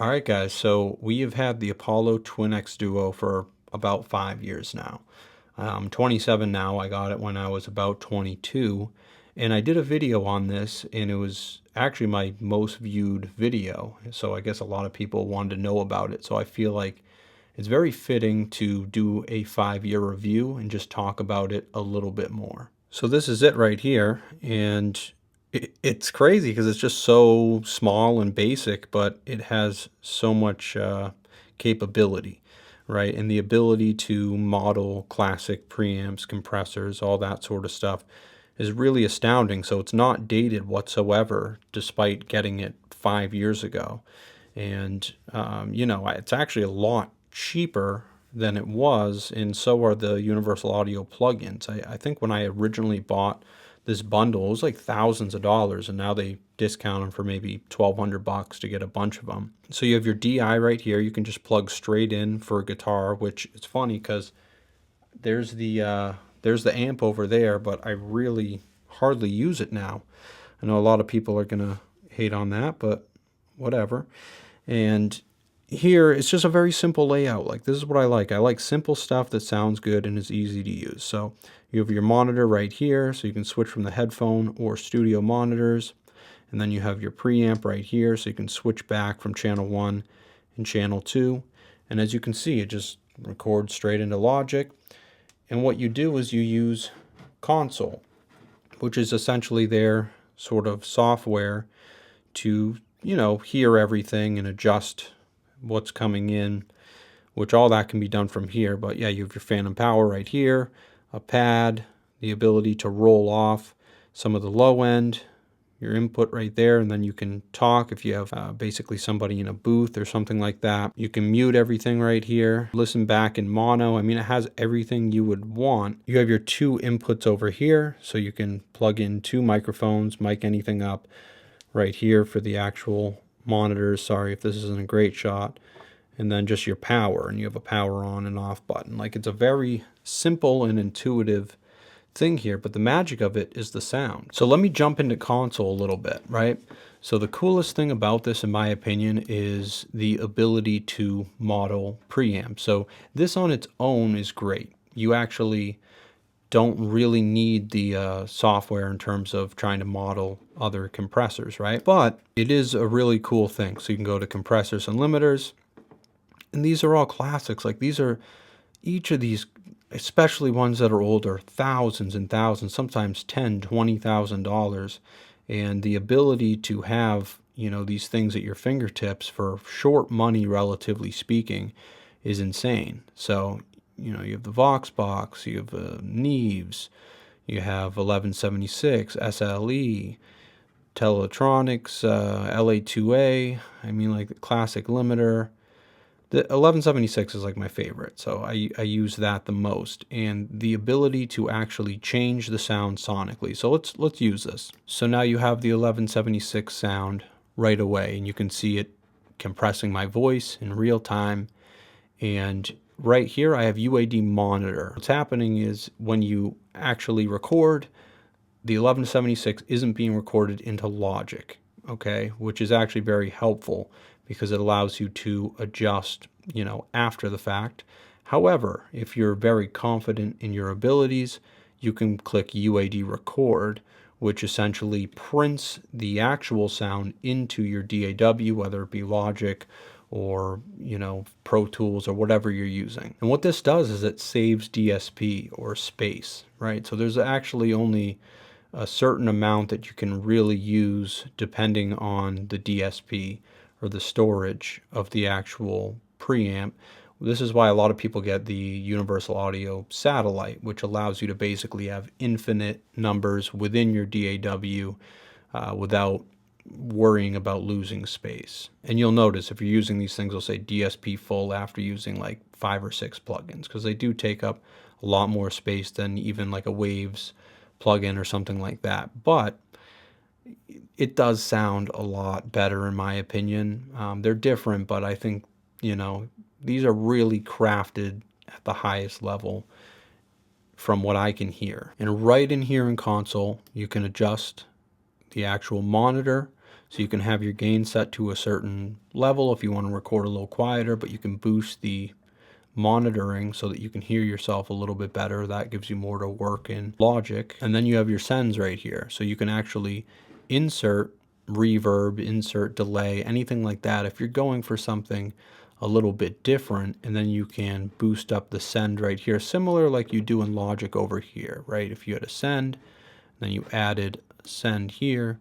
All right, guys, so we have had the Apollo Twin X Duo for about 5 years now. I'm 27 now. I got it when I was about 22. And I did a video on this, and it was actually my most viewed video. So I guess a lot of people wanted to know about it. So I feel like it's very fitting to do a 5 year review and just talk about it a little bit more. So this is it right here. And it's crazy because it's just so small and basic, but it has so much capability, right? And the ability to model classic preamps, compressors, all that sort of stuff is really astounding. So it's not dated whatsoever, despite getting it 5 years ago. And, it's actually a lot cheaper than it was, and so are the Universal Audio plugins. I think when I originally bought this bundle, it was like thousands of dollars, and now they discount them for maybe $1,200 to get a bunch of them. So you have your DI right here. You can just plug straight in for a guitar, which it's funny because there's the amp over there, but I really hardly use it now. I know a lot of people are gonna hate on that, but whatever. And here it's just a very simple layout. Like, this is what I like. I like simple stuff that sounds good and is easy to use. So you have your monitor right here, so you can switch from the headphone or studio monitors. And then you have your preamp right here, so you can switch back from channel 1 and channel 2. And as you can see, it just records straight into Logic. And what you do is you use Console, which is essentially their sort of software to, hear everything and adjust what's coming in, which all that can be done from here. But yeah, you have your phantom power right here, a pad, the ability to roll off some of the low end, your input right there, and then you can talk if you have basically somebody in a booth or something like that. You can mute everything right here, listen back in mono. I mean, it has everything you would want. You have your two inputs over here, so you can plug in two microphones, mic anything up right here for the actual monitors. Sorry if this isn't a great shot. And then just your power, and you have a power on and off button. Like, it's a very simple and intuitive thing here, but the magic of it is the sound. So let me jump into console a little bit, right? So the coolest thing about this, in my opinion, is the ability to model preamp. So this on its own is great. You actually don't really need the software in terms of trying to model other compressors, right? But it is a really cool thing. So you can go to compressors and limiters, and these are all classics. Like, these are, each of these, especially ones that are older, thousands and thousands, sometimes $10,000, $20,000. And the ability to have, these things at your fingertips for short money, relatively speaking, is insane. So, you have the Vox box, you have Neves, you have 1176, SLE, Teletronics, LA2A, I mean, like the classic limiter. The 1176 is like my favorite, so I use that the most, and the ability to actually change the sound sonically. So let's use this. So now you have the 1176 sound right away, and you can see it compressing my voice in real time. And right here I have UAD monitor. What's happening is when you actually record, the 1176 isn't being recorded into Logic, okay, which is actually very helpful because it allows you to adjust, after the fact. However, if you're very confident in your abilities, you can click UAD record, which essentially prints the actual sound into your DAW, whether it be Logic or, Pro Tools or whatever you're using. And what this does is it saves DSP or space, right? So there's actually only a certain amount that you can really use depending on the DSP or the storage of the actual preamp. This is why a lot of people get the Universal Audio Satellite, which allows you to basically have infinite numbers within your DAW without worrying about losing space. And you'll notice if you're using these things, they'll say DSP full after using like 5 or 6 plugins, because they do take up a lot more space than even like a Waves plugin or something like that. But it does sound a lot better in my opinion. They're different, but I think, these are really crafted at the highest level from what I can hear. And right in here in console, you can adjust the actual monitor. So you can have your gain set to a certain level if you want to record a little quieter, but you can boost the monitoring so that you can hear yourself a little bit better. That gives you more to work in Logic. And then you have your sends right here. So you can actually insert reverb, insert delay, anything like that. If you're going for something a little bit different, and then you can boost up the send right here, similar like you do in Logic over here, right? If you had a send, then you added send here,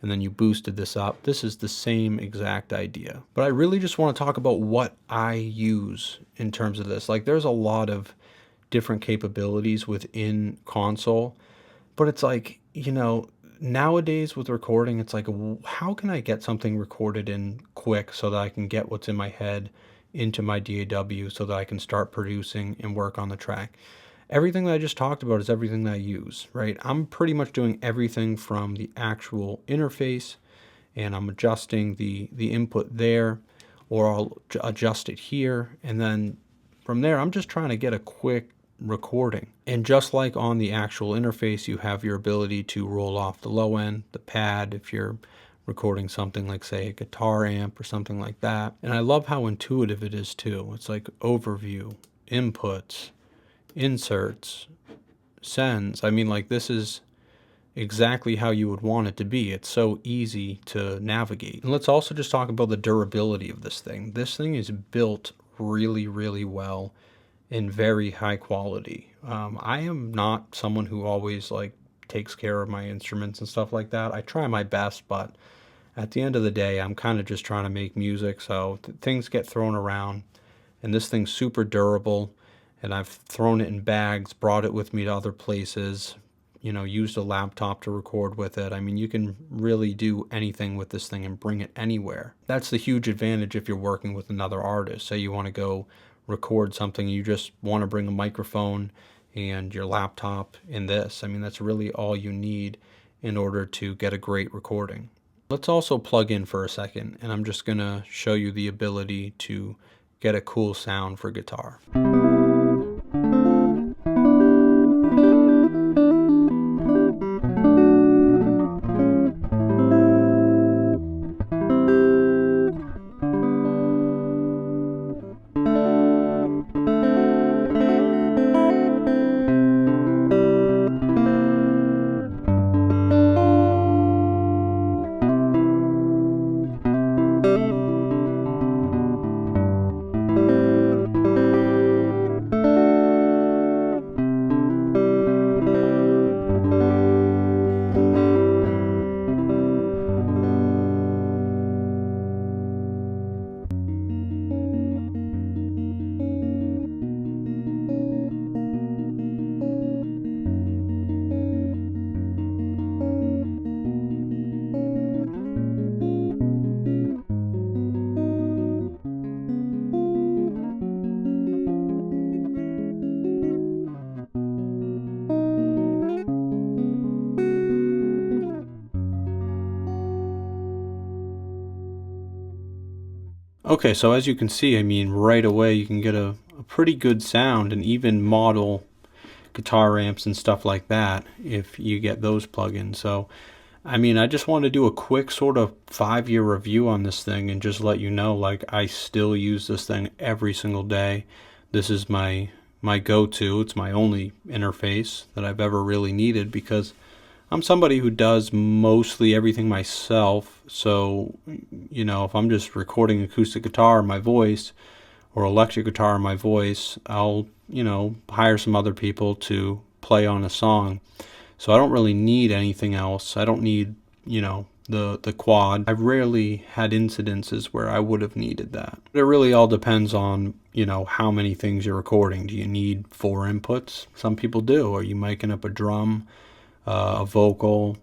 and then you boosted this up. This is the same exact idea. But I really just want to talk about what I use in terms of this. Like, there's a lot of different capabilities within console, but it's like, you know, nowadays with recording, it's like, how can I get something recorded in quick so that I can get what's in my head into my DAW so that I can start producing and work on the track? Everything that I just talked about is everything that I use, right? I'm pretty much doing everything from the actual interface, and I'm adjusting the input there, or I'll adjust it here, and then from there I'm just trying to get a quick recording. And just like on the actual interface, you have your ability to roll off the low end, the pad, if you're recording something like, say, a guitar amp or something like that. And I love how intuitive it is too. It's like overview, inputs, inserts, sends. I mean, like, this is exactly how you would want it to be. It's so easy to navigate. And let's also just talk about the durability of this thing. This thing is built really, really well in very high quality. I am not someone who always like takes care of my instruments and stuff like that. I try my best, but at the end of the day, I'm kind of just trying to make music, so things get thrown around. And this thing's super durable, and I've thrown it in bags, brought it with me to other places, you know, used a laptop to record with it. I mean, you can really do anything with this thing and bring it anywhere. That's the huge advantage if you're working with another artist. Say you want to go record something, you just want to bring a microphone and your laptop in this. I mean, that's really all you need in order to get a great recording. Let's also plug in for a second, and I'm just going to show you the ability to get a cool sound for guitar. Okay, so as you can see, I mean, right away you can get a pretty good sound, and even model guitar amps and stuff like that if you get those plugins. So, I mean, I just want to do a quick sort of 5-year review on this thing and just let you know, like, I still use this thing every single day. This is my go-to. It's my only interface that I've ever really needed, because I'm somebody who does mostly everything myself. So, you know, if I'm just recording acoustic guitar in my voice or electric guitar in my voice, I'll, you know, hire some other people to play on a song. So I don't really need anything else. I don't need, you know, the quad. I've rarely had incidences where I would have needed that. But it really all depends on, you know, how many things you're recording. Do you need 4 inputs? Some people do. Are you miking up a drum, a vocal,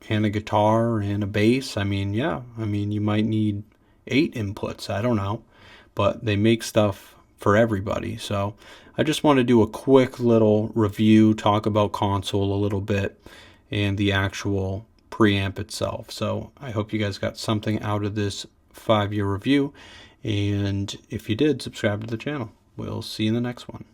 and a guitar and a bass? I mean, yeah. I mean, you might need 8 inputs. I don't know. But they make stuff for everybody. So I just want to do a quick little review, talk about console a little bit, and the actual preamp itself. So I hope you guys got something out of this 5-year review. And if you did, subscribe to the channel. We'll see you in the next one.